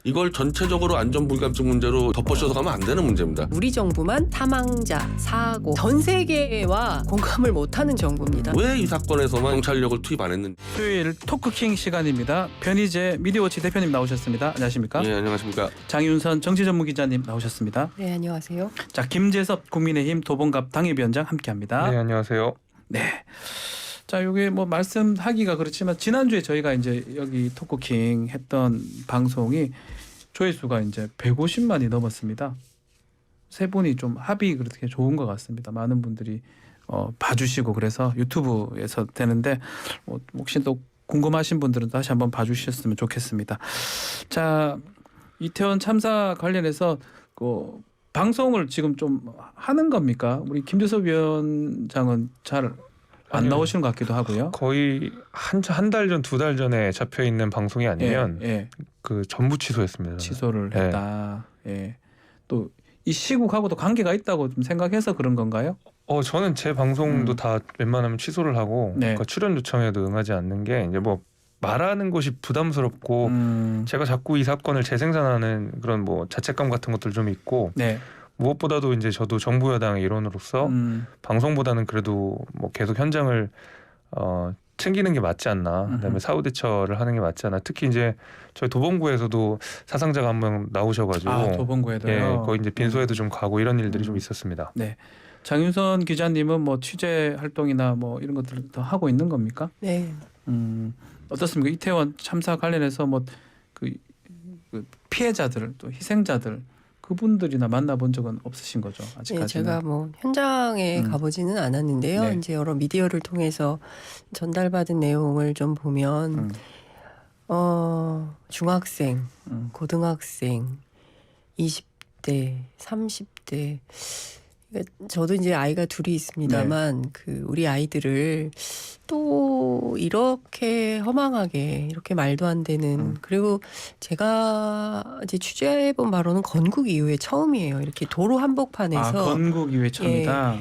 이걸 전체적으로 안전불감증 문제로 덮어씌워서 가면 안 되는 문제입니다. 우리 정부만 사망자, 사고, 전 세계와 공감을 못하는 정부입니다. 왜 이 사건에서만 경찰력을 투입 안 했는지. 수요일 토크킹 시간입니다. 변희재 미디어워치 대표님 나오셨습니다. 안녕하십니까? 예, 안녕하십니까. 장윤선 정치전문기자님 나오셨습니다. 네, 안녕하세요. 자, 김재섭 국민의힘 도봉갑 당협위원장 함께합니다. 네, 안녕하세요. 네. 자, 요게 뭐 말씀하기가 그렇지만 지난주에 저희가 이제 여기 토크킹 했던 방송이 조회수가 이제 150만이 넘었습니다. 세 분이 좀 합이 그렇게 좋은 것 같습니다. 많은 분들이 봐주시고 그래서 유튜브에서 되는데 혹시 또 궁금하신 분들은 다시 한번 봐주셨으면 좋겠습니다. 자, 이태원 참사 관련해서 방송을 지금 좀 하는 겁니까? 우리 김재섭 위원장은 잘 안 나오시는 것 같기도 하고요. 거의 한 달 전, 두 달 전에 잡혀 있는 방송이 아니면 예. 그 전부 취소했습니다. 저는. 취소를 네. 했다. 예. 또 이 시국하고도 관계가 있다고 좀 생각해서 그런 건가요? 저는 제 방송도 다 웬만하면 취소를 하고 네. 그러니까 출연 요청에도 응하지 않는 게 이제 뭐 말하는 것이 부담스럽고 제가 자꾸 이 사건을 재생산하는 그런 뭐 자책감 같은 것들 좀 있고 네. 무엇보다도 이제 저도 정부 여당의 일원으로서 방송보다는 그래도 뭐 계속 현장을 챙기는 게 맞지 않나. 그다음에 사후 대처를 하는 게 맞지 않나. 특히 이제 저희 도봉구에서도 사상자가 한 명 나오셔가지고 도봉구에도요. 예, 거기 이제 빈소에도 좀 가고 이런 일들이 좀 있었습니다. 네. 장윤선 기자님은 뭐 취재 활동이나 뭐 이런 것들을 더 하고 있는 겁니까? 네. 어떻습니까? 이태원 참사 관련해서 뭐 그 피해자들 또 희생자들 그분들이나 만나본 적은 없으신 거죠? 아직까지는. 네, 제가 뭐 현장에 가보지는 않았는데요. 네. 이제 여러 미디어를 통해서 전달받은 내용을 좀 보면 중학생, 고등학생, 20대, 30대. 그러니까 저도 이제 아이가 둘이 있습니다만 그 우리 아이들을 또 이렇게 허망하게 이렇게 말도 안 되는 그리고 제가 이제 취재해본 바로는 건국 이후에 처음이에요. 이렇게 도로 한복판에서 건국 이후에 처음이다.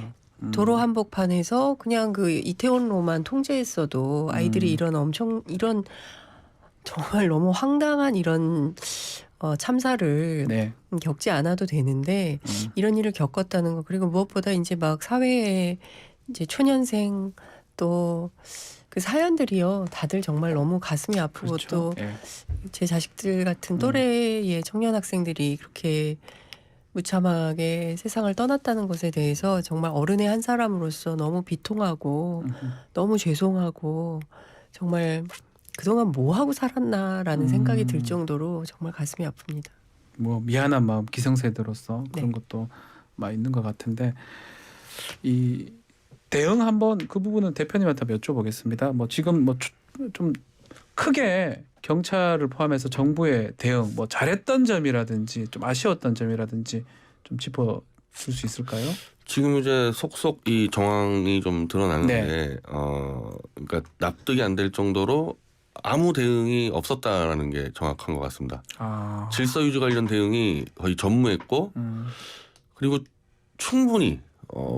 도로 한복판에서 그냥 그 이태원로만 통제했어도 아이들이 이런 정말 너무 황당한 이런 참사를 네. 겪지 않아도 되는데 이런 일을 겪었다는 거 그리고 무엇보다 이제 막 사회에 이제 초년생 또 그 사연들이요 다들 정말 너무 가슴이 아프고 그렇죠. 또 예. 제 자식들 같은 또래의 청년 학생들이 그렇게 무참하게 세상을 떠났다는 것에 대해서 정말 어른의 한 사람으로서 너무 비통하고 너무 죄송하고 정말 그동안 뭐 하고 살았나라는 생각이 들 정도로 정말 가슴이 아픕니다. 뭐 미안한 마음 기성세대로서 그런 네. 것도 막 있는 것 같은데 이 대응 한번 그 부분은 대표님한테 여쭤보겠습니다. 뭐 지금 뭐 좀 크게 경찰을 포함해서 정부의 대응 뭐 잘했던 점이라든지 좀 아쉬웠던 점이라든지 좀 짚어 줄 수 있을까요? 지금 이제 속속 이 정황이 좀 드러나는데 그러니까 납득이 안 될 정도로 아무 대응이 없었다라는 게 정확한 것 같습니다. 질서 유지 관련 대응이 거의 전무했고 그리고 충분히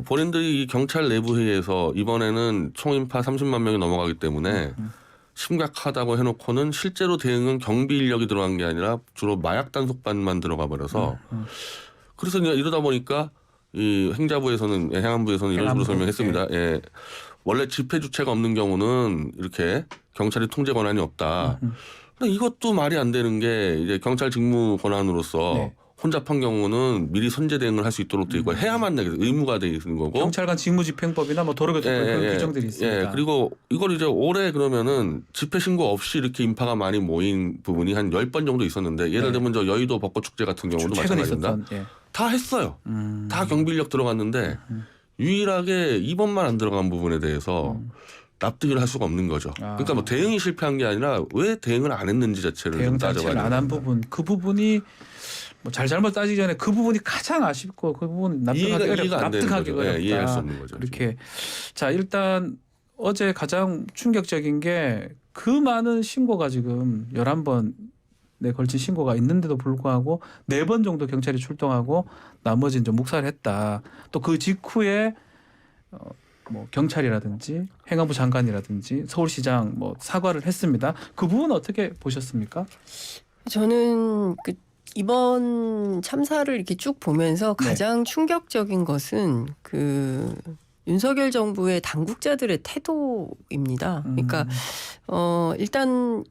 본인들이 이 경찰 내부 회의에서 이번에는 총인파 30만 명이 넘어가기 때문에 심각하다고 해놓고는 실제로 대응은 경비 인력이 들어간 게 아니라 주로 마약 단속반만 들어가 버려서 그래서 이러다 보니까 이 행자부에서는 행안부에서는 이런 식으로 설명했습니다. 예. 원래 집회 주체가 없는 경우는 이렇게 경찰이 통제 권한이 없다. 근데 이것도 말이 안 되는 게 이제 경찰 직무 권한으로서 네. 혼잡한 경우는 미리 선제 대응을 할 수 있도록 돼 있고 해야만 되겠 의무가 돼 있는 거고. 경찰관 직무집행법이나 뭐 도로교통법 그런 규정들이 있습니다. 그리고 이걸 이제 올해 그러면은 집회 신고 없이 이렇게 인파가 많이 모인 부분이 한 10번 정도 있었는데 예를 들면 저 여의도 벚꽃축제 같은 경우도 최근에 마찬가지입니다. 있었던 다 했어요. 다 경비 인력 들어갔는데 유일하게 이번만 안 들어간 부분에 대해서 납득을 할 수가 없는 거죠. 그러니까 뭐 대응이 실패한 게 아니라 왜 대응을 안 했는지 자체를 대응 좀 자체를 따져봐야 안 한 됩니다. 부분 그 부분이 뭐 잘못 따지기 전에 그 부분이 가장 아쉽고 그 부분 납득하기 이해가 안 되는 납득하기 거죠. 어렵다. 이해할 수 없는 거죠. 그렇게 자 일단 어제 가장 충격적인 게 그 많은 신고가 지금 11번에 걸친 신고가 있는데도 불구하고 4번 정도 경찰이 출동하고 나머지는 좀 묵살했다. 또 그 직후에 뭐 경찰이라든지 행안부 장관이라든지 서울시장 뭐 사과를 했습니다. 그 부분 어떻게 보셨습니까? 저는 이번 참사를 이렇게 쭉 보면서 가장 충격적인 것은 윤석열 정부의 당국자들의 태도입니다. 그러니까 일단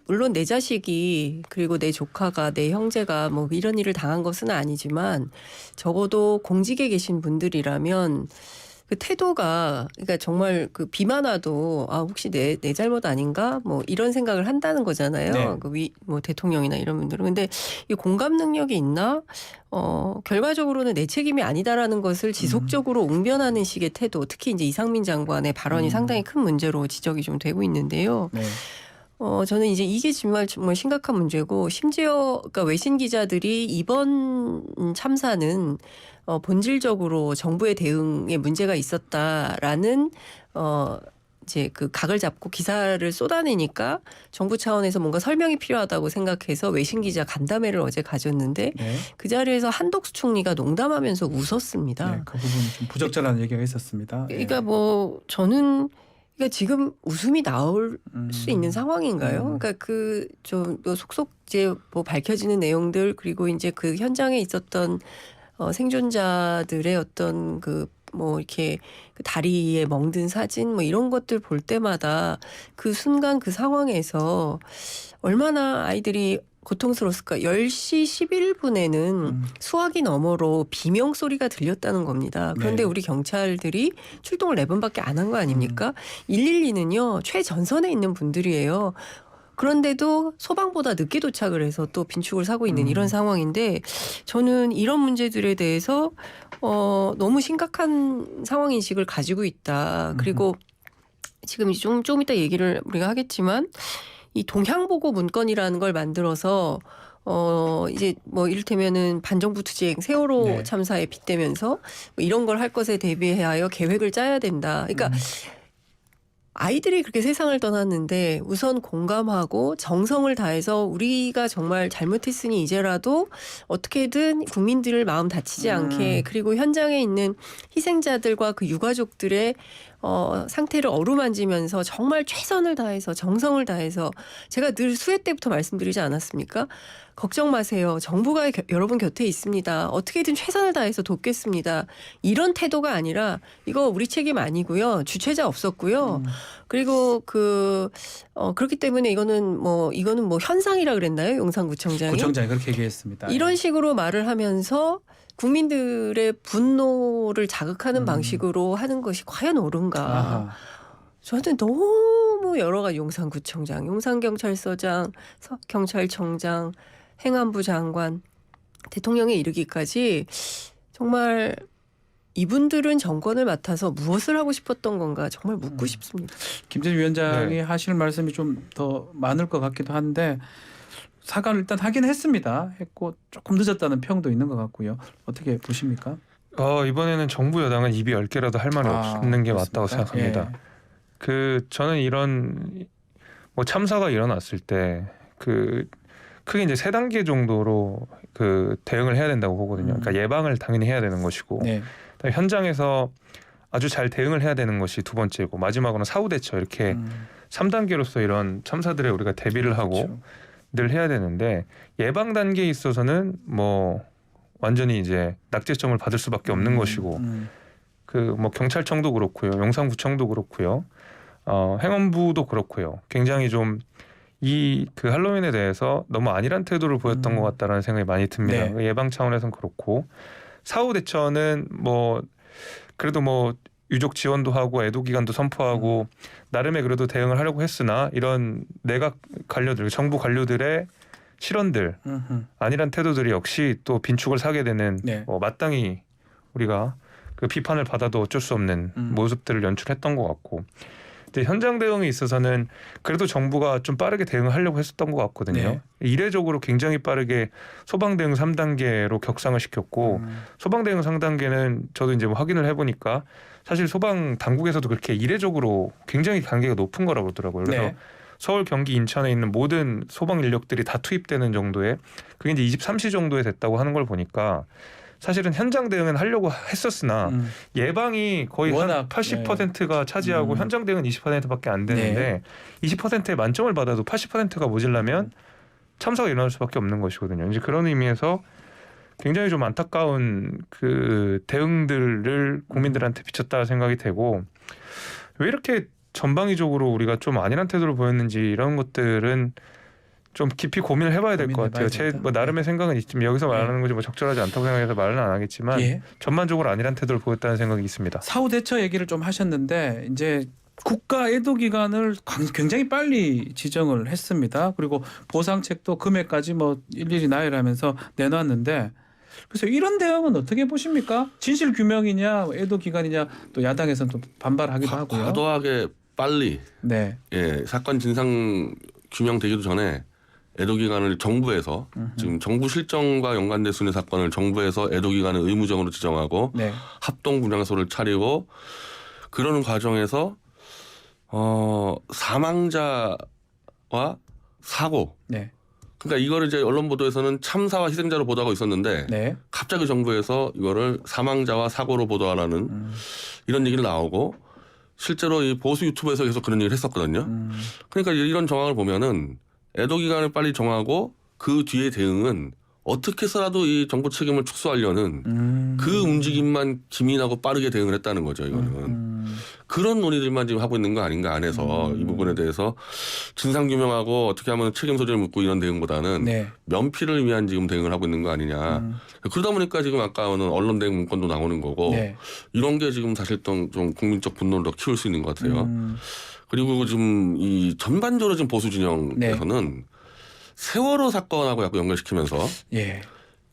물론 내 자식이 그리고 내 조카가 내 형제가 뭐 이런 일을 당한 것은 아니지만 적어도 공직에 계신 분들이라면 그 태도가 그러니까 정말 비만 와도 혹시 내 잘못 아닌가 뭐 이런 생각을 한다는 거잖아요. 네. 뭐 대통령이나 이런 분들은. 근데 이 공감 능력이 있나? 결과적으로는 내 책임이 아니다라는 것을 지속적으로 웅변하는 식의 태도. 특히 이제 이상민 장관의 발언이 상당히 큰 문제로 지적이 좀 되고 있는데요. 네. 저는 이제 이게 정말 심각한 문제고 심지어 그러니까 외신 기자들이 이번 참사는 본질적으로 정부의 대응에 문제가 있었다라는 이제 각을 잡고 기사를 쏟아내니까 정부 차원에서 뭔가 설명이 필요하다고 생각해서 외신 기자 간담회를 어제 가졌는데 그 자리에서 한덕수 총리가 농담하면서 웃었습니다. 네, 그 부분 좀 부적절한 얘기가 있었습니다. 그러니까 뭐 저는 그러니까 지금 웃음이 나올 수 있는 상황인가요? 그러니까 좀 속속 이제 뭐 밝혀지는 내용들 그리고 이제 그 현장에 있었던 생존자들의 어떤 뭐 이렇게 다리에 멍든 사진 뭐 이런 것들 볼 때마다 그 순간 그 상황에서 얼마나 아이들이 고통스러웠을까. 10시 11분에는 수화기 너머로 비명 소리가 들렸다는 겁니다. 그런데 우리 경찰들이 출동을 4번밖에 안 한 거 아닙니까? 112는요. 최전선에 있는 분들이에요. 그런데도 소방보다 늦게 도착을 해서 또 빈축을 사고 있는 이런 상황인데 저는 이런 문제들에 대해서 너무 심각한 상황인식을 가지고 있다. 그리고 지금 좀 이따 얘기를 우리가 하겠지만 이 동향보고 문건이라는 걸 만들어서 이제 뭐 이를테면은 반정부 투쟁 세월호 참사에 빗대면서 뭐 이런 걸 할 것에 대비하여 계획을 짜야 된다. 그러니까 아이들이 그렇게 세상을 떠났는데 우선 공감하고 정성을 다해서 우리가 정말 잘못했으니 이제라도 어떻게든 국민들을 마음 다치지 않게 그리고 현장에 있는 희생자들과 그 유가족들의 상태를 어루만지면서 정말 최선을 다해서 정성을 다해서 제가 늘 수회 때부터 말씀드리지 않았습니까? 걱정 마세요. 정부가 여러분 곁에 있습니다. 어떻게든 최선을 다해서 돕겠습니다. 이런 태도가 아니라 이거 우리 책임 아니고요. 주최자 없었고요. 그리고 그렇기 때문에 이거는 뭐 현상이라 그랬나요? 용산구청장이. 구청장이 그렇게 얘기했습니다. 이런 식으로 말을 하면서 국민들의 분노를 자극하는 방식으로 하는 것이 과연 옳은가. 아하. 저는 너무 여러 가지 용산구청장, 용산경찰서장, 경찰청장, 행안부 장관, 대통령에 이르기까지 정말 이분들은 정권을 맡아서 무엇을 하고 싶었던 건가 정말 묻고 싶습니다. 김재준 위원장이 하실 말씀이 좀 더 많을 것 같기도 한데 사과를 일단 하긴 했고 조금 늦었다는 평도 있는 것 같고요. 어떻게 보십니까? 이번에는 정부 여당은 입이 10개라도 할 말이 없는 게 맞다고 생각합니다. 저는 이런 뭐 참사가 일어났을 때 크게 이제 3단계 정도로 대응을 해야 된다고 보거든요. 그러니까 예방을 당연히 해야 되는 것이고 현장에서 아주 잘 대응을 해야 되는 것이 두 번째고 마지막으로는 사후 대처 이렇게 3단계로서 이런 참사들에 우리가 대비를 하고 늘 해야 되는데 예방 단계에 있어서는 뭐 완전히 이제 낙제점을 받을 수밖에 없는 것이고 뭐 경찰청도 그렇고요, 용산구청도 그렇고요, 행안부도 그렇고요. 굉장히 좀 할로윈에 대해서 너무 안일한 태도를 보였던 것 같다라는 생각이 많이 듭니다. 예방 차원에서는 그렇고 사후 대처는 뭐 그래도 뭐 유족 지원도 하고 애도 기간도 선포하고 나름의 그래도 대응을 하려고 했으나 이런 내각 관료들, 정부 관료들의 실언들, 안일한 태도들이 역시 또 빈축을 사게 되는 마땅히 우리가 그 비판을 받아도 어쩔 수 없는 모습들을 연출했던 것 같고 이제 현장 대응에 있어서는 그래도 정부가 좀 빠르게 대응을 하려고 했었던 것 같거든요. 이례적으로 굉장히 빠르게 소방 대응 3단계로 격상을 시켰고 소방 대응 3단계는 저도 이제 뭐 확인을 해보니까 사실 소방 당국에서도 그렇게 이례적으로 굉장히 단계가 높은 거라고 그러더라고요. 그래서 서울, 경기, 인천에 있는 모든 소방 인력들이 다 투입되는 정도의 그게 이제 23시 정도에 됐다고 하는 걸 보니까 사실은 현장 대응은 하려고 했었으나 예방이 거의 한 80%가 차지하고 현장 대응은 20%밖에 안 되는데 20%의 만점을 받아도 80%가 모자라면 참사가 일어날 수밖에 없는 것이거든요. 이제 그런 의미에서 굉장히 좀 안타까운 그 대응들을 국민들한테 비쳤다 생각이 되고 왜 이렇게 전방위적으로 우리가 좀 안일한 태도를 보였는지 이런 것들은 좀 깊이 고민을 해봐야 될 것 같아요. 제 뭐 나름의 생각은 있지만 여기서 말하는 것이 뭐 적절하지 않다고 생각해서 말은 안 하겠지만 예. 전반적으로 안일한 태도를 보였다는 생각이 있습니다. 사후 대처 얘기를 좀 하셨는데 이제 국가 애도 기간을 굉장히 빨리 지정을 했습니다. 그리고 보상책도 금액까지 뭐 일일이 나열하면서 내놨는데 그래서 이런 대응은 어떻게 보십니까? 진실 규명이냐, 애도 기간이냐, 또 야당에서는 또 반발하기도 하고요. 과도하게 빨리 네. 예, 사건 진상 규명되기도 전에 애도 기간을 정부에서 지금 정부 실정과 연관된 순위 사건을 정부에서 애도 기간을 의무적으로 지정하고 네. 합동 분향소를 차리고 그러는 과정에서 사망자와 사고 네. 그러니까 이거를 이제 언론 보도에서는 참사와 희생자로 보도하고 있었는데 네. 갑자기 정부에서 이거를 사망자와 사고로 보도하라는 이런 얘기를 나오고 실제로 이 보수 유튜브에서 계속 그런 얘기를 했었거든요. 그러니까 이런 정황을 보면은 애도 기간을 빨리 정하고 그 뒤에 대응은 어떻게 해서라도 이 정부 책임을 축소하려는 그 움직임만 기민하고 빠르게 대응을 했다는 거죠. 이거는 그런 논의들만 지금 하고 있는 거 아닌가 안에서 이 부분에 대해서 진상규명하고 어떻게 하면 책임 소재를 묻고 이런 대응보다는 네. 면피를 위한 지금 대응을 하고 있는 거 아니냐. 그러다 보니까 지금 아까는 언론 대응 문건도 나오는 거고 네. 이런 게 지금 사실 좀 국민적 분노를 더 키울 수 있는 것 같아요. 그리고 지금 이 전반적으로 지금 보수 진영에서는 세월호 사건하고 약간 연결시키면서 예.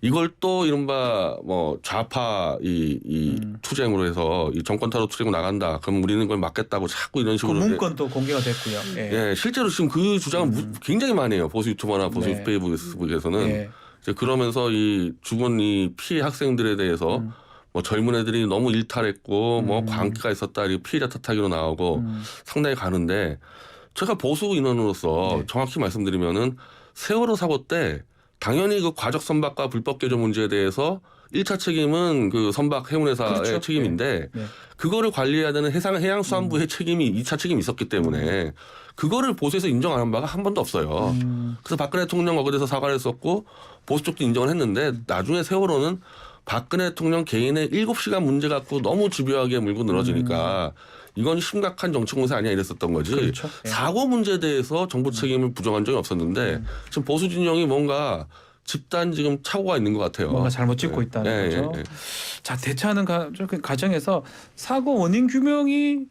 이걸 또 이른바 뭐 좌파 이 투쟁으로 해서 이 정권 타로 투쟁으로 나간다. 그럼 우리는 그걸 막겠다고 자꾸 이런 그 식으로 문건도 공개가 됐고요. 예. 예, 실제로 지금 그 주장은 굉장히 많이 해요. 보수 유튜버나 보수 네. 페이스북에서는 예. 이제 그러면서 이 죽은 이 피해 학생들에 대해서 뭐 젊은 애들이 너무 일탈했고 뭐 광기가 있었다 이 피해자 탓하기로 나오고 상당히 가는데 제가 보수 인원으로서 네. 정확히 말씀드리면은 세월호 사고 때 당연히 그 과적 선박과 불법 개조 문제에 대해서 1차 책임은 그 선박 해운회사의 그렇죠. 책임인데 네. 그거를 관리해야 되는 해양수산부의 책임이 2차 책임이 있었기 때문에 그거를 보수에서 인정 안 한 바가 한 번도 없어요. 그래서 박근혜 대통령 거기에 대해서 사과를 했었고 보수 쪽도 인정을 했는데 나중에 세월호는 박근혜 대통령 개인의 7시간 문제 갖고 너무 집요하게 물고 늘어지니까 이건 심각한 정치 공세 아니야 이랬었던 거지. 그렇죠. 예. 사고 문제에 대해서 정부 책임을 부정한 적이 없었는데 지금 보수 진영이 뭔가 집단 지금 착오가 있는 것 같아요. 뭔가 잘못 짚고 있다는 거죠. 자, 대처하는 과정에서 사고 원인 규명이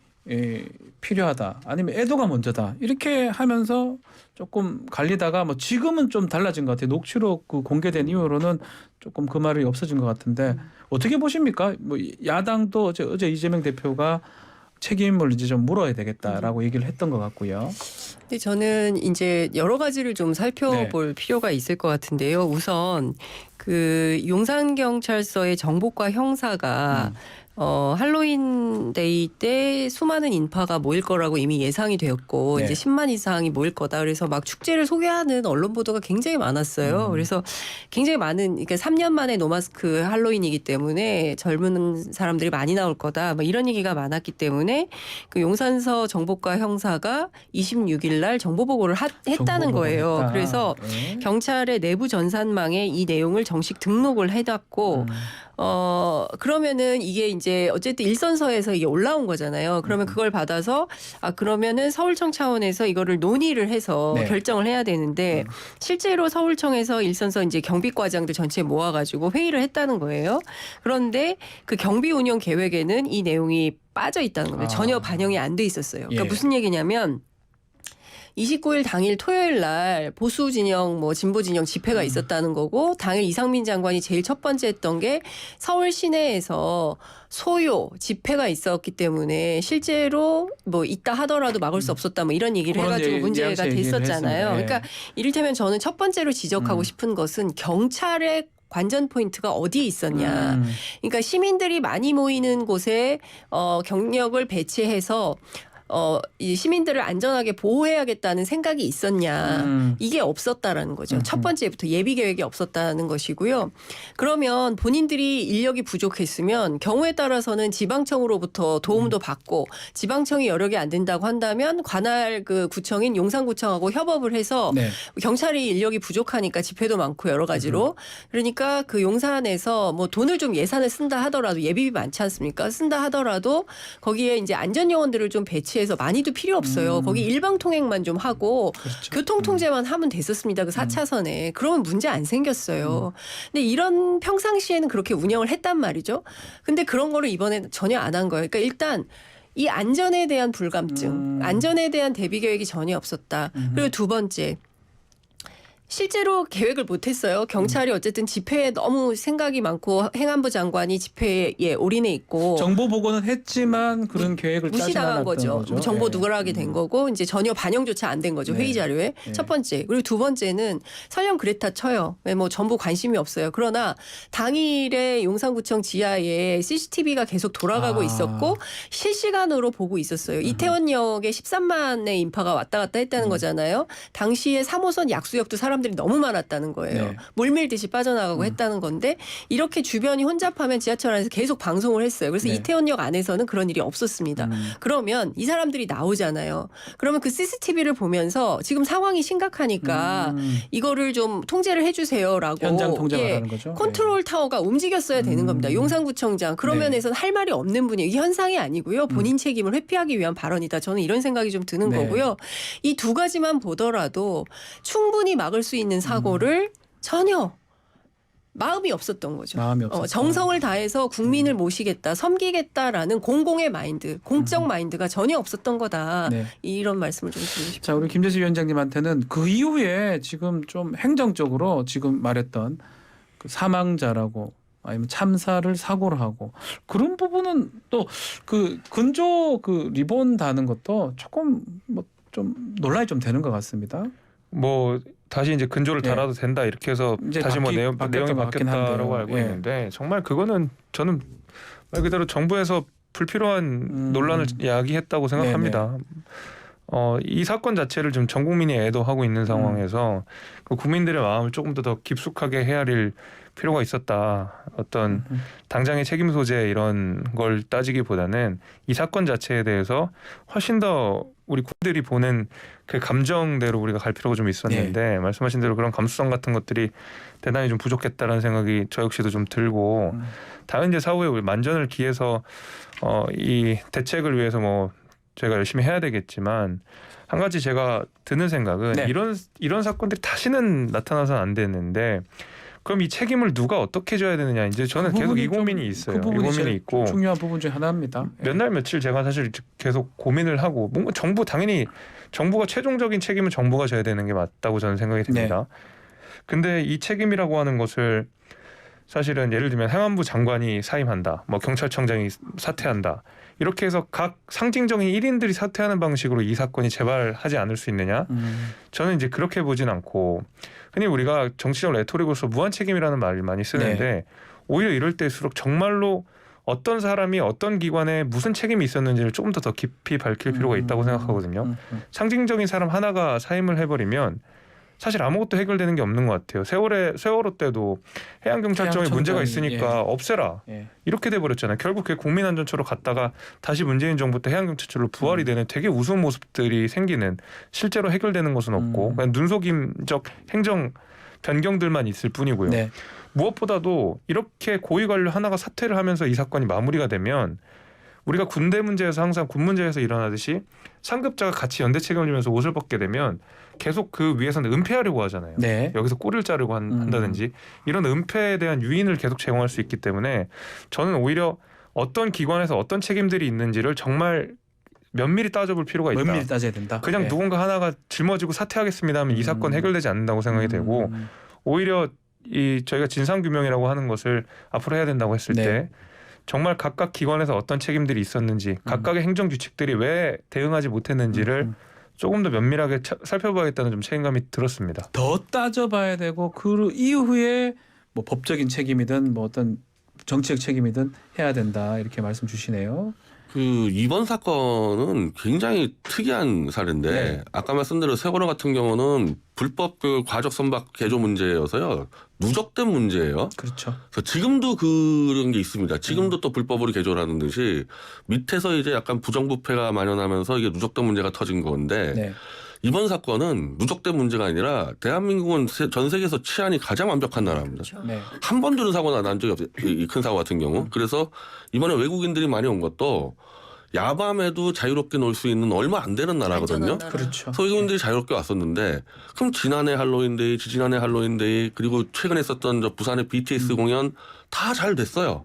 필요하다. 아니면 애도가 먼저다. 이렇게 하면서 조금 갈리다가 뭐 지금은 좀 달라진 것 같아요. 녹취록 그 공개된 이후로는 조금 그 말이 없어진 것 같은데 어떻게 보십니까? 뭐 야당도 어제 이재명 대표가 책임을 이제 좀 물어야 되겠다라고 얘기를 했던 것 같고요. 근데 저는 이제 여러 가지를 좀 살펴볼 필요가 있을 것 같은데요. 우선 그 용산경찰서의 정보과 형사가 할로윈 데이 때 수많은 인파가 모일 거라고 이미 예상이 되었고 네. 이제 10만 이상이 모일 거다. 그래서 막 축제를 소개하는 언론 보도가 굉장히 많았어요. 그래서 굉장히 많은 그러니까 3년 만에 노마스크 할로윈이기 때문에 젊은 사람들이 많이 나올 거다. 뭐 이런 얘기가 많았기 때문에 그 용산서 정보과 형사가 26일 날 정보 보고를 했다는 거예요. 했다. 그래서 네. 경찰의 내부 전산망에 이 내용을 정식 등록을 해놨고 그러면은 이게 이제 어쨌든 일선서에서 이게 올라온 거잖아요. 그러면 그걸 받아서 그러면은 서울청 차원에서 이거를 논의를 해서 네. 결정을 해야 되는데 실제로 서울청에서 일선서 이제 경비과장들 전체 모아가지고 회의를 했다는 거예요. 그런데 그 경비 운영 계획에는 이 내용이 빠져 있다는 겁니다. 전혀 반영이 안 돼 있었어요. 그러니까 예. 무슨 얘기냐면 29일 당일 토요일 날 보수 진영 뭐 진보 진영 집회가 있었다는 거고 당일 이상민 장관이 제일 첫 번째 했던 게 서울 시내에서 소요 집회가 있었기 때문에 실제로 뭐 있다 하더라도 막을 수 없었다 뭐 이런 얘기를 해가지고 문제가 됐었잖아요. 네. 그러니까 이를테면 저는 첫 번째로 지적하고 싶은 것은 경찰의 관전 포인트가 어디에 있었냐. 그러니까 시민들이 많이 모이는 곳에 경력을 배치해서 이 시민들을 안전하게 보호해야겠다는 생각이 있었냐. 이게 없었다라는 거죠. 첫 번째부터 예비 계획이 없었다는 것이고요. 그러면 본인들이 인력이 부족했으면 경우에 따라서는 지방청으로부터 도움도 받고 지방청이 여력이 안 된다고 한다면 관할 그 구청인 용산구청하고 협업을 해서 네. 경찰이 인력이 부족하니까 집회도 많고 여러 가지로 그러니까 그 용산에서 뭐 돈을 좀 예산을 쓴다 하더라도 예비비 많지 않습니까? 쓴다 하더라도 거기에 이제 안전요원들을 좀 배치해서 많이도 필요 없어요. 거기 일방 통행만 좀 하고 그렇죠. 교통 통제만 하면 됐었습니다. 그 4차선에. 그러면 문제 안 생겼어요. 근데 이런 평상시에는 그렇게 운영을 했단 말이죠. 근데 그런 거를 이번에 전혀 안 한 거예요. 그러니까 일단 이 안전에 대한 불감증, 안전에 대한 대비 계획이 전혀 없었다. 그리고 두 번째. 실제로 계획을 못했어요. 경찰이 어쨌든 집회에 너무 생각이 많고 행안부 장관이 집회에 올인해 있고 정보 보고는 했지만 그런 계획을 짜지 무시당한 않았던 거죠. 정보 예. 누락이 된 거고 이제 전혀 반영조차 안 된 거죠. 네. 회의 자료에. 네. 첫 번째. 그리고 두 번째는 설령 그랬다 쳐요. 뭐 전부 관심이 없어요. 그러나 당일에 용산구청 지하에 CCTV가 계속 돌아가고 있었고 실시간으로 보고 있었어요. 이태원역에 13만의 인파가 왔다 갔다 했다는 거잖아요. 당시에 3호선 약수역도 사람들이 너무 많았다는 거예요. 네. 물밀듯이 빠져나가고 했다는 건데 이렇게 주변이 혼잡하면 지하철 안에서 계속 방송을 했어요. 그래서 네. 이태원역 안에서는 그런 일이 없었습니다. 그러면 이 사람들이 나오잖아요. 그러면 그 CCTV를 보면서 지금 상황이 심각하니까 이거를 좀 통제를 해주세요라고 현장 통제만 하는 거죠. 컨트롤 타워가 움직였어야 되는 겁니다. 용산구청장. 그런 네. 면에서는 할 말이 없는 분이에요. 이 현상이 아니고요. 본인 책임을 회피하기 위한 발언이다. 저는 이런 생각이 좀 드는 네. 거고요. 이 두 가지만 보더라도 충분히 막을 수 있는 사고를 전혀 마음이 없었던 거죠. 마음이 없었다. 정성을 다해서 국민을 모시겠다, 섬기겠다라는 공공의 마인드, 공적 마인드가 전혀 없었던 거다. 네. 이런 말씀을 좀 드리고 싶습니다. 자, 우리 김재수 위원장님한테는 그 이후에 지금 좀 행정적으로 지금 말했던 그 사망자라고 아니면 참사를 사고를 하고 그런 부분은 또 그 근조 그 리본 다는 것도 조금 뭐 좀 논란이 좀 되는 것 같습니다. 뭐 다시 이제 근조를 네. 달아도 된다 이렇게 해서 이제 다시 뭐 내용이 바뀌었던 것 같긴 바뀌었다라고 한데요. 알고 예. 있는데 정말 그거는 저는 말 그대로 정부에서 불필요한 논란을 야기했다고 생각합니다. 이 사건 자체를 좀 전 국민이 애도하고 있는 상황에서 그 국민들의 마음을 조금 더 깊숙하게 헤아릴 필요가 있었다. 어떤 당장의 책임 소재 이런 걸 따지기보다는 이 사건 자체에 대해서 훨씬 더 우리 국민들이 보는 그 감정대로 우리가 갈 필요가 좀 있었는데 말씀하신 대로 그런 감수성 같은 것들이 대단히 좀 부족했다라는 생각이 저 역시도 좀 들고 다른 이제 사후에 우리 만전을 기해서 이 대책을 위해서 뭐 저희가 열심히 해야 되겠지만 한 가지 제가 드는 생각은 네. 이런 사건들이 다시는 나타나서는 안 되는데 그럼 이 책임을 누가 어떻게 져야 되느냐 이제 저는 그 계속 이 부분이 고민이 좀- 있어요. 그 부분이 이 고민이 제일 있고 중요한 부분 중에 하나입니다. 몇 날 며칠 제가 사실 계속 고민을 하고 뭔가 당연히 정부가 최종적인 책임은 정부가 져야 되는 게 맞다고 저는 생각이 듭니다. 근데 이 책임이라고 하는 것을 사실은 예를 들면 행안부 장관이 사임한다, 뭐 경찰청장이 사퇴한다 이렇게 해서 각 상징적인 1인들이 사퇴하는 방식으로 이 사건이 재발하지 않을 수 있느냐? 저는 이제 그렇게 보진 않고 흔히 우리가 정치적 레토릭으로서 무한 책임이라는 말을 많이 쓰는데 오히려 이럴 때일수록 정말로 어떤 사람이 어떤 기관에 무슨 책임이 있었는지를 조금 더 깊이 밝힐 필요가 있다고 생각하거든요. 상징적인 사람 하나가 사임을 해버리면 사실 아무것도 해결되는 게 없는 것 같아요. 세월호 때도 해양경찰청에 문제가 있으니까 없애라 이렇게 돼버렸잖아요. 결국 그게 국민안전처로 갔다가 다시 문재인 정부 때 해양경찰처로 부활이 되는 되게 우스운 모습들이 생기는 실제로 해결되는 것은 없고 그냥 눈속임적 행정 변경들만 있을 뿐이고요. 네. 무엇보다도 이렇게 고위 관료 하나가 사퇴를 하면서 이 사건이 마무리가 되면 우리가 군대 문제에서 항상 군 문제에서 일어나듯이 상급자가 같이 연대 책임을 지면서 옷을 벗게 되면 계속 그 위에서는 은폐하려고 하잖아요. 네. 여기서 꼬리를 자르고 한다든지 이런 은폐에 대한 유인을 계속 제공할 수 있기 때문에 저는 오히려 어떤 기관에서 어떤 책임들이 있는지를 정말 면밀히 따져볼 필요가 있다. 면밀히 따져야 된다. 그냥 누군가 하나가 짊어지고 사퇴하겠습니다 하면 이 사건 해결되지 않는다고 생각이 되고 오히려 이 저희가 진상규명이라고 하는 것을 앞으로 해야 된다고 했을 때 정말 각각 기관에서 어떤 책임들이 있었는지 각각의 행정규칙들이 왜 대응하지 못했는지를 조금 더 면밀하게 살펴봐야겠다는 좀 책임감이 들었습니다. 더 따져봐야 되고 그 이후에 뭐 법적인 책임이든 뭐 어떤 정치적 책임이든 해야 된다 이렇게 말씀 주시네요. 그 이번 사건은 굉장히 특이한 사례인데 네. 아까 말씀드린 세월호 같은 경우는 불법 그 과적 선박 개조 문제여서요 누적된 문제예요. 그렇죠. 그래서 지금도 그런 게 있습니다. 지금도 또 불법으로 개조라는 듯이 밑에서 이제 약간 부정부패가 만연하면서 이게 누적된 문제가 터진 건데 네. 이번 사건은 누적된 문제가 아니라 대한민국은 전 세계에서 치안이 가장 완벽한 나라입니다. 그렇죠. 네. 한 번도 이런 사고가 난 적이 없어요. 이 큰 사고 같은 경우. 그래서 이번에 외국인들이 많이 온 것도 야밤에도 자유롭게 놀 수 있는 얼마 안 되는 나라거든요. 안전한 나라. 그렇죠. 소유민들이 자유롭게 왔었는데 그럼 지난해 할로윈데이, 지지난해 할로윈데이 그리고 최근에 있었던 저 부산의 BTS 공연 다 잘 됐어요.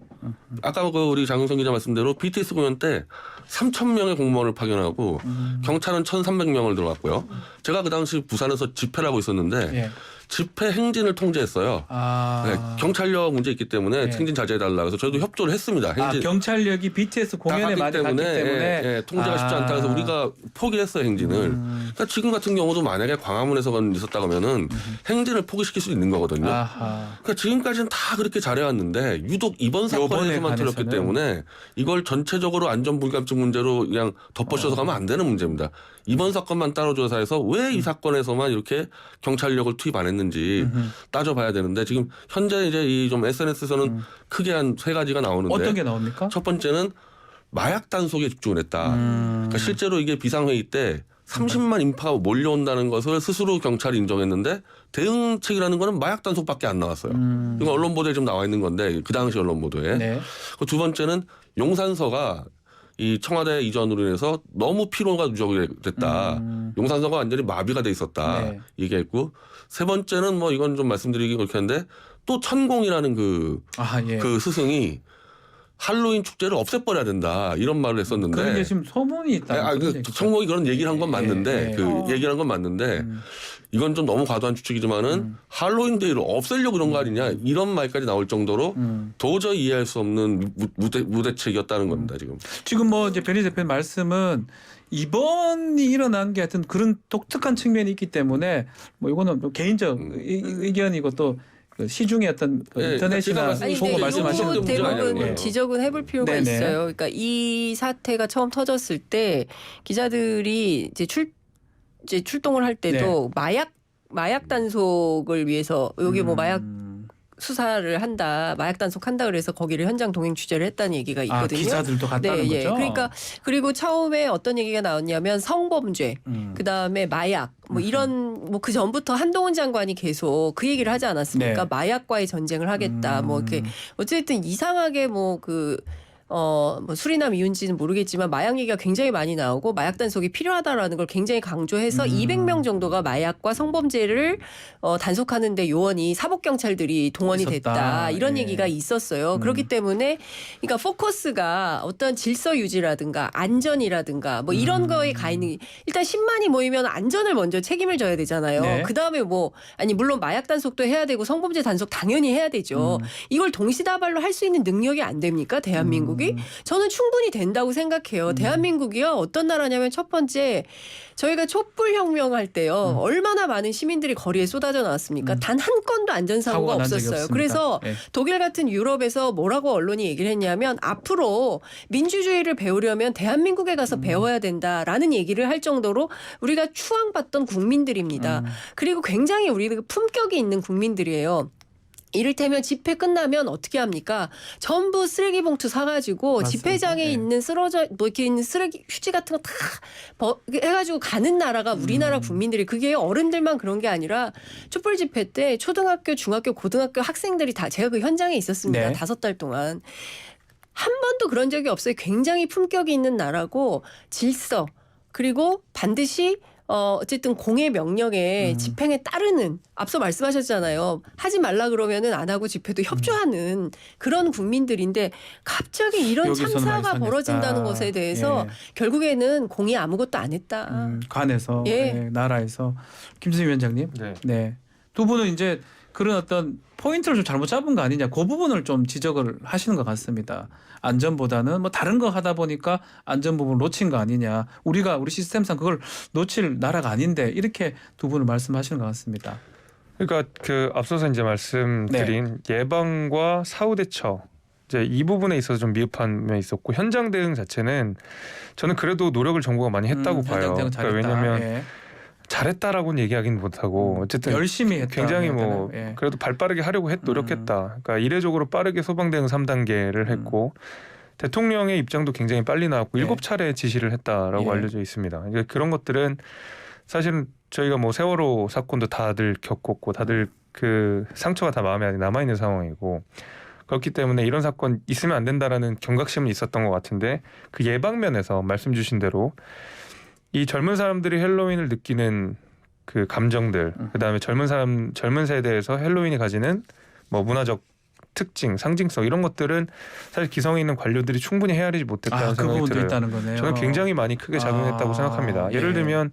아까 그 우리 장윤성 기자 말씀대로 BTS 공연 때 3,000명의 공무원을 파견하고 경찰은 1,300명을 들어갔고요. 제가 그 당시 부산에서 집회를 하고 있었는데 예. 집회 행진을 통제했어요. 아. 네, 경찰력 문제 있기 때문에 네. 행진 자제해달라 그래서 저희도 협조를 했습니다. 아, 행진 경찰력이 BTS 공연에 많이 갔기 때문에 예, 통제가 쉽지 않다 해서 우리가 포기했어요 행진을. 그러니까 지금 같은 경우도 만약에 광화문에서 있었다고 하면은 행진을 포기시킬 수 있는 거거든요. 아하. 그러니까 지금까지는 다 그렇게 잘해왔는데 유독 이번 사건에서만 틀렸기 관해서는. 때문에 이걸 전체적으로 안전불감증 문제로 그냥 덮어씌워서 가면 안 되는 문제입니다. 이번 사건만 따로 조사해서 왜 이 사건에서만 이렇게 경찰력을 투입 안 했는지 따져봐야 되는데 지금 현재 이제 이 좀 SNS에서는 크게 한 세 가지가 나오는데 어떤 게 나옵니까? 첫 번째는 마약 단속에 집중을 했다. 그러니까 실제로 이게 비상회의 때 30만 인파가 몰려온다는 것을 스스로 경찰이 인정했는데 대응책이라는 거는 마약 단속밖에 안 나왔어요. 이건 언론 보도에 좀 나와 있는 건데 그 당시 언론 보도에. 네. 두 번째는 용산서가 이 청와대 이전으로 인해서 너무 피로가 누적이 됐다. 용산서가 완전히 마비가 돼 있었다. 네. 얘기했고 세 번째는 뭐 이건 좀 말씀드리기 그렇게 한데 또 천공이라는 아, 예. 그 스승이 할로윈 축제를 없애버려야 된다 이런 말을 했었는데 그런 게 지금 소문이 있다. 천공이 그런 얘기를 한 건 맞는데 예. 그 얘기를 한 건 맞는데 이건 좀 너무 과도한 추측이지만은 할로윈 데이를 없애려고 그런 거 아니냐 이런 말까지 나올 정도로 도저히 이해할 수 없는 무대책이었다는 겁니다 지금. 지금 뭐 이제 변희 대표 말씀은 이번이 일어난 게 하여튼 그런 독특한 측면이 있기 때문에 뭐 이거는 뭐 개인적 의견이고 또 그 시중의 어떤 그 예, 인터넷이나 제가 보고 말씀하시는 요거 문제가 대부분 아니에요. 지적은 해볼 필요가 네네. 있어요. 그러니까 이 사태가 처음 터졌을 때 기자들이 이제 출동을 할 때도 마약 단속을 위해서 여기 뭐 마약 수사를 한다, 마약 단속한다 그래서 거기를 현장 동행 취재를 했다는 얘기가 있거든요. 아, 기자들도 갔다는 네, 거죠. 그러니까 그리고 처음에 어떤 얘기가 나왔냐면 성범죄, 그 다음에 마약, 뭐 이런 뭐 그 전부터 한동훈 장관이 계속 그 얘기를 하지 않았습니까? 네. 마약과의 전쟁을 하겠다, 뭐 이렇게 어쨌든 이상하게 뭐 뭐 수리남 이윤지는 모르겠지만 마약 얘기가 굉장히 많이 나오고 마약 단속이 필요하다라는 걸 굉장히 강조해서 200명 정도가 마약과 성범죄를 단속하는 데 요원이 사복 경찰들이 동원이 있었다. 됐다. 이런 예. 얘기가 있었어요. 그렇기 때문에 그러니까 포커스가 어떤 질서 유지라든가 안전이라든가 뭐 이런 거에 가 있는 일단 10만이 모이면 안전을 먼저 책임을 져야 되잖아요. 네. 그다음에 뭐 아니 물론 마약 단속도 해야 되고 성범죄 단속 당연히 해야 되죠. 이걸 동시다발로 할 수 있는 능력이 안 됩니까? 대한민국이? 저는 충분히 된다고 생각해요. 대한민국이요. 어떤 나라냐면 첫 번째 저희가 촛불혁명 할 때요. 얼마나 많은 시민들이 거리에 쏟아져 나왔습니까? 단 한 건도 안전사고가 사고가 난 적이 없었어요. 없습니다. 그래서 예. 독일 같은 유럽에서 뭐라고 언론이 얘기를 했냐면 앞으로 민주주의를 배우려면 대한민국에 가서 배워야 된다라는 얘기를 할 정도로 우리가 추앙받던 국민들입니다. 그리고 굉장히 우리가 품격이 있는 국민들이에요. 이를테면 집회 끝나면 어떻게 합니까? 전부 쓰레기 봉투 사가지고 맞습니다. 집회장에 네. 있는 쓰러져 뭐 이렇게 있는 쓰레기 휴지 같은 거 다 해가지고 가는 나라가 우리나라 국민들이 그게 어른들만 그런 게 아니라 촛불 집회 때 초등학교, 중학교, 고등학교 학생들이 다 제가 그 현장에 있었습니다. 네. 5달 동안. 한 번도 그런 적이 없어요. 굉장히 품격이 있는 나라고 질서 그리고 반드시 어쨌든 공의 명령에 집행에 따르는 앞서 말씀하셨잖아요. 하지 말라 그러면은 안 하고 집회도 협조하는 그런 국민들인데 갑자기 이런 여기서는 참사가 말썽했다. 벌어진다는 것에 대해서 결국에는 공이 아무것도 안 했다. 관에서 예. 예, 나라에서 김수희 위원장님. 네. 네. 두 분은 이제 그런 어떤 포인트를 좀 잘못 잡은 거 아니냐 그 부분을 좀 지적을 하시는 것 같습니다. 안전보다는 뭐 다른 거 하다 보니까 안전 부분을 놓친 거 아니냐. 우리 시스템상 그걸 놓칠 나라가 아닌데 이렇게 두 분을 말씀하시는 것 같습니다. 그러니까 그 앞서서 이제 말씀드린 예방과 사후 대처 이제 이 부분에 있어서 좀 미흡한 면이 있었고 현장 대응 자체는 저는 그래도 노력을 정부가 많이 했다고 봐요. 현장 대응 그러니까 잘했다. 왜냐하면 예. 잘했다라고는 얘기하기는 못하고 어쨌든 열심히 했다. 굉장히 뭐 예. 그래도 발 빠르게 하려고 노력했다. 그러니까 이례적으로 빠르게 소방 대응 3단계를 했고 대통령의 입장도 굉장히 빨리 나왔고 예. 7차례 지시를 했다라고 예. 알려져 있습니다. 그러니까 그런 것들은 사실은 저희가 뭐 세월호 사건도 다들 겪었고 다들 그 상처가 다 마음에 남아 있는 상황이고 그렇기 때문에 이런 사건 있으면 안 된다라는 경각심은 있었던 것 같은데 그 예방면에서 말씀 주신 대로 이 젊은 사람들이 헬로윈을 느끼는 그 감정들, 그다음에 젊은 세대에서 헬로윈이 가지는 뭐 문화적 특징, 상징성 이런 것들은 사실 기성에 있는 관료들이 충분히 헤아리지 못했다는 그 생각이 부분도 들어요. 있다는 거네요. 저는 굉장히 많이 크게 작용했다고 생각합니다. 예를 예. 들면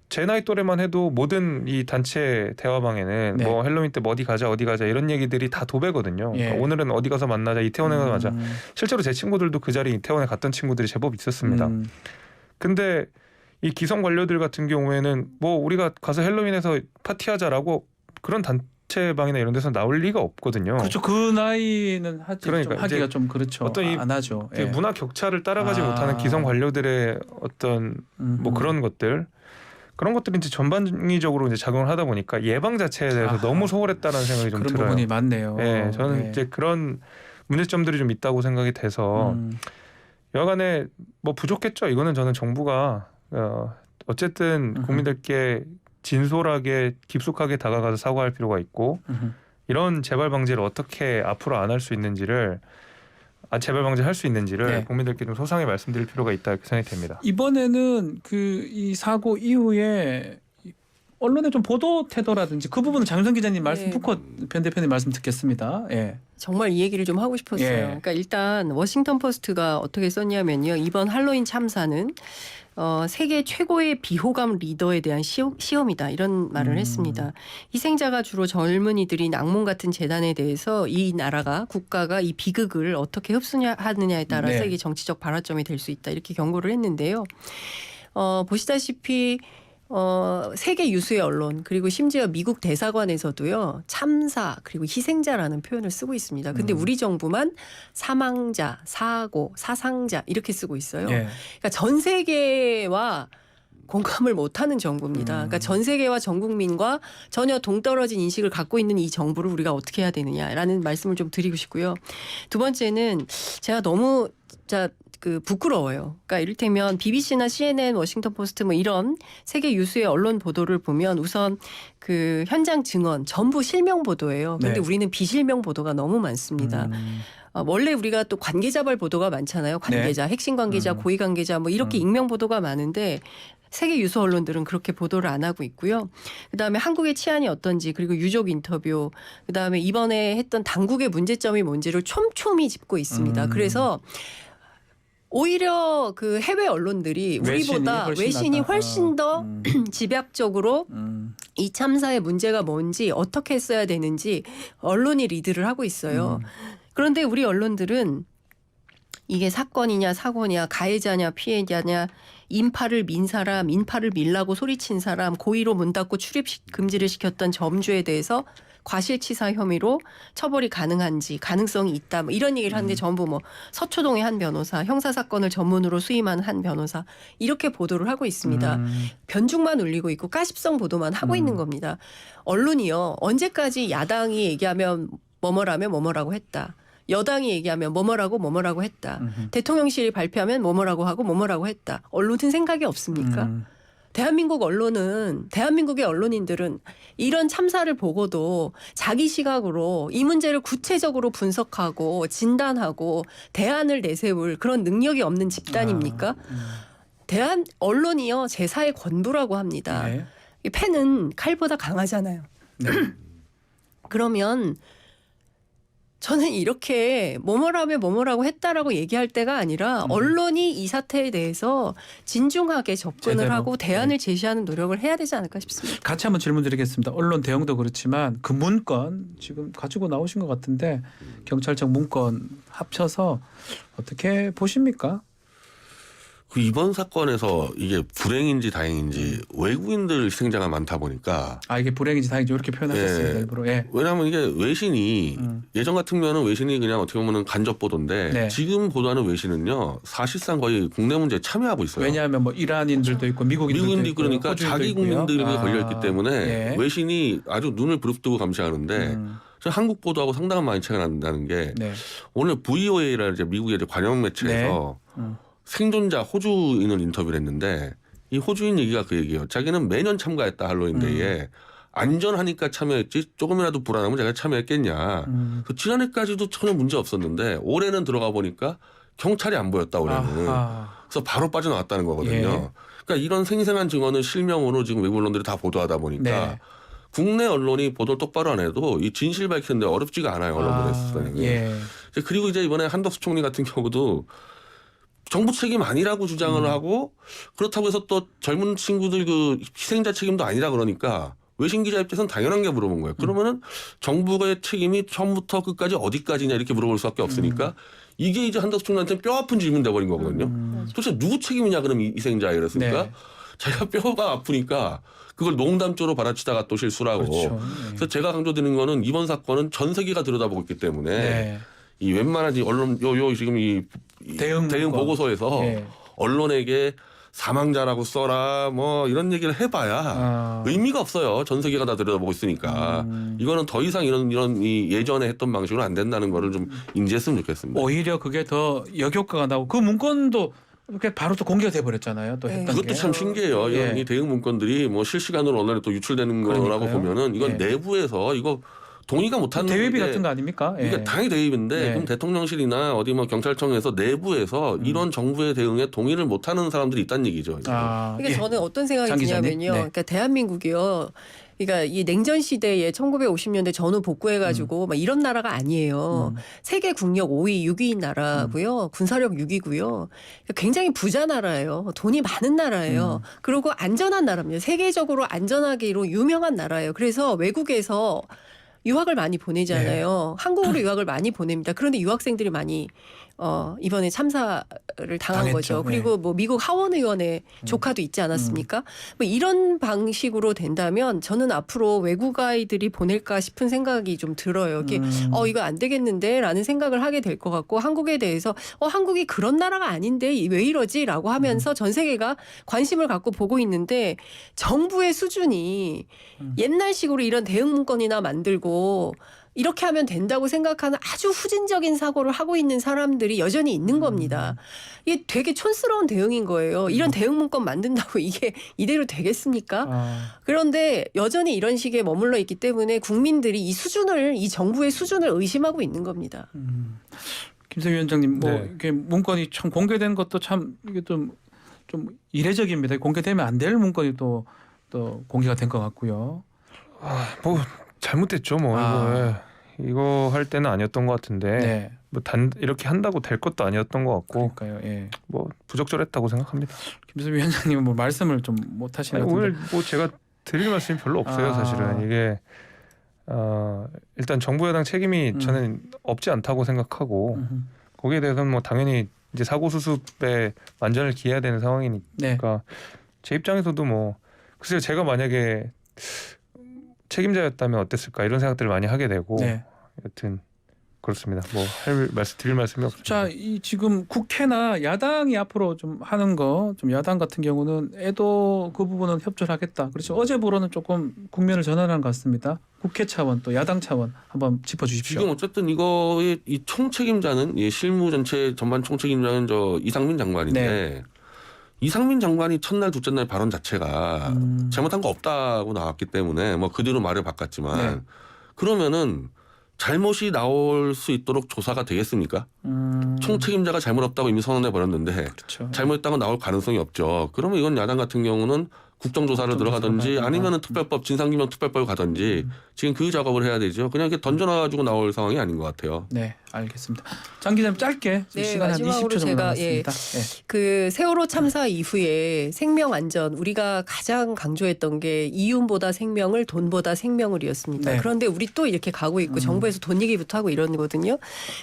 제 나이 또래만 해도 모든 이 단체 대화방에는 네. 뭐 헬로윈 때 뭐 어디 가자 이런 얘기들이 다 도배거든요. 예. 그러니까 오늘은 어디 가서 만나자, 이태원에 가서 만나자. 실제로 제 친구들도 그 자리에 이태원에 갔던 친구들이 제법 있었습니다. 근데 이 기성 관료들 같은 경우에는 뭐 우리가 가서 헬로윈에서 파티하자라고 그런 단체방이나 이런 데서 나올 리가 없거든요. 그렇죠. 그 나이는 그러니까 좀 하기가 좀 그렇죠. 어떤 이 안 하죠. 그 예. 문화 격차를 따라가지 못하는 기성 관료들의 어떤 뭐 그런 것들 그런 것들이 이제 전반적으로 이제 작용을 하다 보니까 예방 자체에 대해서 너무 소홀했다는 생각이 좀 그런 들어요. 부분이 많네요. 예, 저는 예. 이제 그런 문제점들이 좀 있다고 생각이 돼서 여간에 뭐 부족했죠. 이거는 저는 정부가 어쨌든 국민들께 진솔하게 깊숙하게 다가가서 사과할 필요가 있고 이런 재발 방지를 어떻게 앞으로 안 할 수 있는지를 재발 방지할 수 있는지를 네. 국민들께 좀 소상히 말씀드릴 필요가 있다 이렇게 생각이 됩니다. 이번에는 그 이 사고 이후에 언론의 좀 보도 태도라든지 그 부분은 장윤선 기자님 말씀 네. 푸컷 변 대표님 말씀 듣겠습니다. 예. 정말 이 얘기를 좀 하고 싶었어요. 예. 그러니까 일단 워싱턴 포스트가 어떻게 썼냐면요. 이번 할로윈 참사는 세계 최고의 비호감 리더에 대한 시험이다. 이런 말을 했습니다. 희생자가 주로 젊은이들인 악몽 같은 재단에 대해서 이 나라가 국가가 이 비극을 어떻게 흡수하느냐에 따라서 네. 이게 정치적 발화점이 될 수 있다. 이렇게 경고를 했는데요. 보시다시피 세계 유수의 언론 그리고 심지어 미국 대사관에서도요 참사 그리고 희생자라는 표현을 쓰고 있습니다. 근데 우리 정부만 사망자, 사고, 사상자 이렇게 쓰고 있어요. 예. 그러니까 전 세계와 공감을 못하는 정부입니다. 그러니까 전 세계와 전 국민과 전혀 동떨어진 인식을 갖고 있는 이 정부를 우리가 어떻게 해야 되느냐라는 말씀을 좀 드리고 싶고요. 두 번째는 제가 너무 진짜 부끄러워요. 그러니까 이를테면 BBC나 CNN, 워싱턴 포스트 뭐 이런 세계 유수의 언론 보도를 보면 우선 그 현장 증언 전부 실명 보도예요. 그런데 네. 우리는 비실명 보도가 너무 많습니다. 원래 우리가 또 관계자발 보도가 많잖아요. 관계자, 핵심 관계자, 고위 관계자 뭐 이렇게 익명 보도가 많은데 세계 유수 언론들은 그렇게 보도를 안 하고 있고요. 그다음에 한국의 치안이 어떤지 그리고 유족 인터뷰 그다음에 이번에 했던 당국의 문제점이 뭔지를 촘촘히 짚고 있습니다. 그래서 오히려 그 해외 언론들이 우리보다 외신이 훨씬 더 집약적으로 이 참사의 문제가 뭔지 어떻게 했어야 되는지 언론이 리드를 하고 있어요. 그런데 우리 언론들은 이게 사건이냐 사고냐 가해자냐 피해자냐 인파를 민 사람 인파를 밀라고 소리친 사람 고의로 문 닫고 출입 금지를 시켰던 점주에 대해서 과실치사 혐의로 처벌이 가능한지 가능성이 있다 뭐 이런 얘기를 하는데 전부 뭐 서초동의 한 변호사 형사사건을 전문으로 수임한 한 변호사 이렇게 보도를 하고 있습니다. 변죽만 울리고 있고 가십성 보도만 하고 있는 겁니다. 언론이요 언제까지 야당이 얘기하면 뭐뭐라면 뭐뭐라고 했다. 여당이 얘기하면 뭐뭐라고 했다. 대통령실이 발표하면 뭐뭐라고 하고 뭐뭐라고 했다. 언론은 생각이 없습니까? 대한민국의 언론인들은 이런 참사를 보고도 자기 시각으로 이 문제를 구체적으로 분석하고 진단하고 대안을 내세울 그런 능력이 없는 집단입니까? 대한 언론이요 제사의 권부라고 합니다. 네. 이 펜은 칼보다 강하잖아요. 네. 그러면 저는 이렇게 뭐뭐라면 뭐뭐라고 했다라고 얘기할 때가 아니라 언론이 이 사태에 대해서 진중하게 접근을 제대로. 하고 대안을 제시하는 노력을 해야 되지 않을까 싶습니다. 같이 한번 질문 드리겠습니다. 언론 대응도 그렇지만 그 문건 지금 가지고 나오신 것 같은데 경찰청 문건 합쳐서 어떻게 보십니까? 그 이번 사건에서 이게 불행인지 다행인지 외국인들 희생자가 많다 보니까 이게 불행인지 다행인지 이렇게 표현하셨습니다. 예. 일부러. 예. 왜냐하면 이게 외신이 예전 같으면은 외신이 그냥 어떻게 보면은 간접 보도인데 네. 지금 보도하는 외신은요 사실상 거의 국내 문제에 참여하고 있어요. 왜냐하면 뭐 이란인들도 있고 미국인들도 있고 그러니까 자기 국민들이 걸려 있기 때문에 예. 외신이 아주 눈을 부릅뜨고 감시하는데 저는 한국 보도하고 상당한 많이 차이가 난다는 게 네. 오늘 VOA라는 이제 미국의 이제 관영 매체에서 생존자 호주인을 인터뷰를 했는데 이 호주인 얘기가 그 얘기예요. 자기는 매년 참가했다 할로윈데이에 안전하니까 참여했지 조금이라도 불안하면 제가 참여했겠냐. 그래서 지난해까지도 전혀 문제 없었는데 올해는 들어가 보니까 경찰이 안 보였다 올해는. 그래서 바로 빠져나왔다는 거거든요. 예. 그러니까 이런 생생한 증언을 실명으로 지금 외국 언론들이 다 보도하다 보니까 네. 국내 언론이 보도를 똑바로 안 해도 이 진실 밝히는데 어렵지가 않아요. 언론들에서. 예. 그리고 이제 이번에 한덕수 총리 같은 경우도 정부 책임 아니라고 주장을 하고 그렇다고 해서 또 젊은 친구들 그 희생자 책임도 아니라 그러니까 외신 기자 입장에서는 당연한 게 물어본 거예요. 그러면은 정부의 책임이 처음부터 끝까지 어디까지냐 이렇게 물어볼 수밖에 없으니까 이게 이제 한덕수 총리한테는 뼈 아픈 질문 돼버린 거거든요. 도대체 누구 책임이냐 그럼 이 희생자 이랬으니까 네. 자기가 뼈가 아프니까 그걸 농담조로 받아치다가 또 실수라고. 그렇죠. 그래서 제가 강조드리는 거는 이번 사건은 전 세계가 들여다보고 있기 때문에 네. 이 웬만한 이 언론 요 지금 이 대응 보고서에서 예. 언론에게 사망자라고 써라 뭐 이런 얘기를 해봐야 의미가 없어요. 전 세계가 다 들여다보고 있으니까 이거는 더 이상 이런 이 예전에 했던 방식으로 안 된다는 거를 좀 인지했으면 좋겠습니다. 오히려 그게 더 역효과가 나고 그 문건도 이렇게 바로 또 공개가 돼 버렸잖아요. 또 네. 했던 그것도 게. 참 신기해요. 이런 예. 이 대응 문건들이 뭐 실시간으로 언론에 또 유출되는 거라고 그러니까요. 보면은 이건 예. 내부에서 이거 동의가 못하는 대외비 게 같은 거 아닙니까? 예. 그러니까 당연히 대입인데 네. 그럼 대통령실이나 어디 뭐 경찰청에서 내부에서 이런 정부의 대응에 동의를 못하는 사람들이 있다는 얘기죠. 그러니까 예. 저는 어떤 생각이 장 기자님? 드냐면요. 네. 그러니까 대한민국이요. 그러니까 이 냉전 시대에 1950년대 전후 복구해가지고 막 이런 나라가 아니에요. 세계 국력 5위, 6위인 나라고요. 군사력 6위고요. 굉장히 부자 나라예요. 돈이 많은 나라예요. 그리고 안전한 나라입니다. 세계적으로 안전하기로 유명한 나라예요. 그래서 외국에서 유학을 많이 보내잖아요. 한국으로 유학을 많이 보냅니다. 그런데 유학생들이 많이 이번에 참사를 당한 당했죠. 거죠. 그리고 뭐 미국 하원 의원의 조카도 있지 않았습니까? 뭐 이런 방식으로 된다면 저는 앞으로 외국 아이들이 보낼까 싶은 생각이 좀 들어요. 이게 이거 안 되겠는데라는 생각을 하게 될 것 같고 한국에 대해서 한국이 그런 나라가 아닌데 왜 이러지라고 하면서 전 세계가 관심을 갖고 보고 있는데 정부의 수준이 옛날식으로 이런 대응 문건이나 만들고 이렇게 하면 된다고 생각하는 아주 후진적인 사고를 하고 있는 사람들이 여전히 있는 겁니다. 이게 되게 촌스러운 대응인 거예요. 이런 대응 문건 만든다고 이게 이대로 되겠습니까? 그런데 여전히 이런 식에 머물러 있기 때문에 국민들이 이 정부의 수준을 의심하고 있는 겁니다. 김세희 위원장님, 뭐 네. 이게 문건이 참 공개된 것도 참 이게 좀 이례적입니다. 공개되면 안 될 문건이 또 공개가 된 것 같고요. 뭐 잘못됐죠 뭐 이거 할 때는 아니었던 것 같은데 네. 뭐 이렇게 한다고 될 것도 아니었던 것 같고 그러니까요. 예. 뭐 부적절했다고 생각합니다. 김세희 위원장님은 뭐 말씀을 좀 못 하시는 것 같은데. 오늘 뭐 제가 드릴 말씀이 별로 없어요. 사실은 이게 일단 정부 여당 책임이 저는 없지 않다고 생각하고 거기에 대해서는 뭐 당연히 이제 사고 수습에 만전을 기해야 되는 상황이니까 네. 제 입장에서도 뭐 글쎄요 제가 만약에 책임자였다면 어땠을까 이런 생각들을 많이 하게 되고 네. 여튼 그렇습니다. 뭐 드릴 말씀이 없습니다. 자, 이 지금 국회나 야당이 앞으로 좀 하는 거, 좀 야당 같은 경우는 애도 그 부분은 협조를 하겠다. 그렇죠. 어제보로는 조금 국면을 전환한 것 같습니다. 국회 차원 또 야당 차원 한번 짚어주십시오. 지금 어쨌든 이거의 이 총책임자는 실무 전체 전반 총책임자는 이상민 장관인데 네. 이상민 장관이 첫날 둘째 날 발언 자체가 잘못한 거 없다고 나왔기 때문에 뭐 그 뒤로 말을 바꿨지만 네. 그러면은 잘못이 나올 수 있도록 조사가 되겠습니까? 총책임자가 잘못 없다고 이미 선언해 버렸는데 그렇죠. 잘못했다고 나올 가능성이 없죠. 그러면 이건 야당 같은 경우는 국정조사를 들어가든지 아니면은 특별법 진상규명 특별법을 가든지 지금 그 작업을 해야 되죠. 그냥 이렇게 던져놔가지고 나올 상황이 아닌 것 같아요. 네, 알겠습니다. 장 기자님 짧게 네, 시간 한 20초 정도 남았습니다. 그 세월호 참사 이후에 생명 안전 우리가 가장 강조했던 게 이윤보다 생명을 돈보다 생명을이었습니다. 네. 그런데 우리 또 이렇게 가고 있고 정부에서 돈 얘기부터 하고 이러거든요.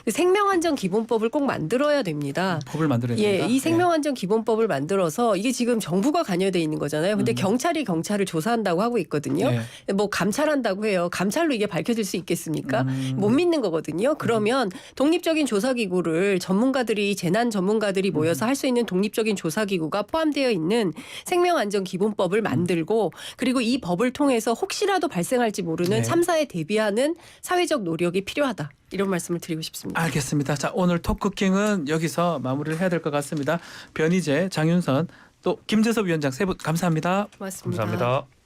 생명 안전 기본법을 꼭 만들어야 됩니다. 법을 만들어야 됩니다. 이 생명 안전 기본법을 만들어서 이게 지금 정부가 관여돼 있는 거잖아요. 근데 경찰이 경찰을 조사한다고 하고 있거든요. 뭐 감찰한다고 해요. 감찰로 이게 밝혀질 수 있겠습니까? 못 믿는 거거든요. 그러면 독립적인 조사기구를 전문가들이 재난 전문가들이 모여서 할 수 있는 독립적인 조사기구가 포함되어 있는 생명안전기본법을 만들고 그리고 이 법을 통해서 혹시라도 발생할지 모르는 네. 참사에 대비하는 사회적 노력이 필요하다. 이런 말씀을 드리고 싶습니다. 알겠습니다. 자, 오늘 토크킹은 여기서 마무리를 해야 될 것 같습니다. 변희재, 장윤선, 또 김재섭 위원장 세 분 감사합니다. 고맙습니다. 감사합니다.